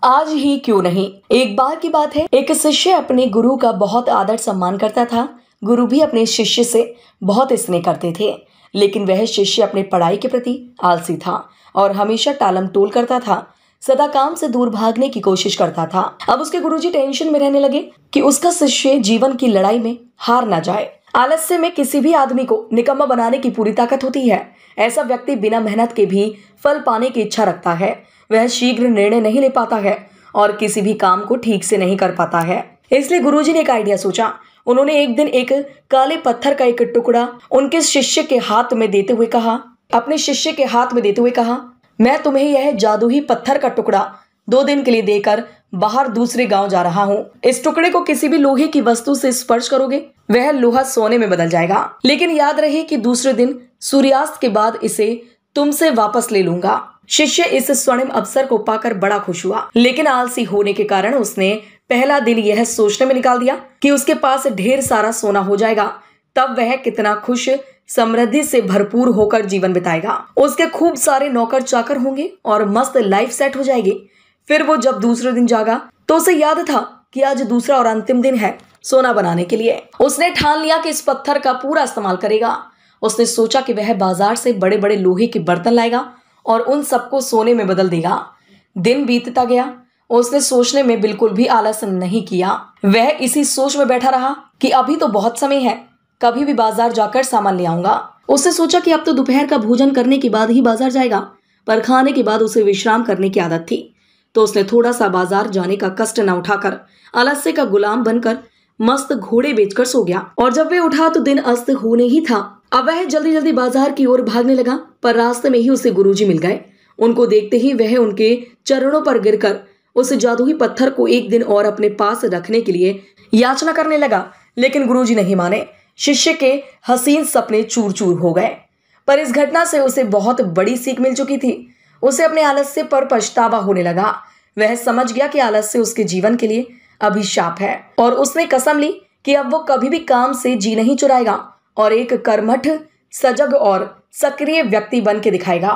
आज ही क्यों नहीं। एक बार की बात है, एक शिष्य अपने गुरु का बहुत आदर सम्मान करता था। गुरु भी अपने शिष्य से बहुत स्नेह करते थे, लेकिन वह शिष्य अपने पढ़ाई के प्रति आलसी था और हमेशा टालम टोल करता था। सदा काम से दूर भागने की कोशिश करता था। अब उसके गुरुजी टेंशन में रहने लगे कि उसका शिष्य जीवन की लड़ाई में हार ना जाए। आलस्य में किसी भी आदमी को निकम्मा बनाने की पूरी ताकत होती है। ऐसा व्यक्ति बिना मेहनत के भी फल पाने की इच्छा रखता है। वह शीघ्र निर्णय नहीं ले पाता है और किसी भी काम को ठीक से नहीं कर पाता है। इसलिए गुरुजी ने एक आइडिया सोचा। उन्होंने एक दिन एक काले पत्थर का एक टुकड़ा उनके शिष्य के हाथ में देते हुए कहा, मैं तुम्हें यह जादुई पत्थर का टुकड़ा 2 दिन के लिए देकर बाहर दूसरे गांव जा रहा हूँ। इस टुकड़े को किसी भी लोहे की वस्तु से स्पर्श करोगे, वह लोहा सोने में बदल जाएगा। लेकिन याद रहे कि दूसरे दिन सूर्यास्त के बाद इसे तुमसे वापस ले लूंगा। शिष्य इस स्वर्णिम अवसर को पाकर बड़ा खुश हुआ, लेकिन आलसी होने के कारण उसने पहला दिन यह सोचने में निकाल दिया कि उसके पास ढेर सारा सोना हो जाएगा। तब वह कितना खुश, समृद्धि से भरपूर होकर जीवन बिताएगा। उसके खूब सारे नौकर चाकर होंगे और मस्त लाइफ सेट हो जाएगी। फिर वो जब दूसरे दिन जागा तो उसे याद था कि आज दूसरा और अंतिम दिन है सोना बनाने के लिए। उसने ठान लिया कि इस पत्थर का पूरा इस्तेमाल करेगा। उसने सोचा कि वह बाजार से बड़े बड़े लोहे के बर्तन लाएगा और उन सबको सोने में बदल देगा। दिन बीतता गया। उसने सोचने में बिल्कुल भी आलस नहीं किया। वह इसी सोच में बैठा रहा कि अभी तो बहुत समय है, कभी भी बाजार जाकर सामान ले आऊंगा। उसने सोचा कि अब तो दोपहर का भोजन करने के बाद ही बाजार जाएगा, पर खाने के बाद उसे विश्राम करने की आदत थी। तो उसने थोड़ा सा बाजार जाने का कष्ट न उठाकर आलस्य का गुलाम बनकर मस्त घोड़े बेचकर सो गया। और जब वे उठा तो दिन अस्त होने ही था। अब वह जल्दी जल्दी बाजार की ओर भागने लगा, पर रास्ते में ही उसे गुरुजी मिल गए। उनको देखते ही वह उनके चरणों पर गिरकर उस जादुई पत्थर को एक दिन और अपने पास रखने के लिए याचना करने लगा, लेकिन गुरुजी नहीं माने। शिष्य के हसीन सपने चूर चूर हो गए। पर इस घटना से उसे बहुत बड़ी सीख मिल चुकी थी। उसे अपने आलस्य पर पछतावा होने लगा। वह समझ गया कि आलस्य उसके जीवन के लिए अभिशाप है और उसने कसम ली कि अब वो कभी भी काम से जी नहीं चुराएगा और एक कर्मठ, सजग और सक्रिय व्यक्ति बन के दिखाएगा।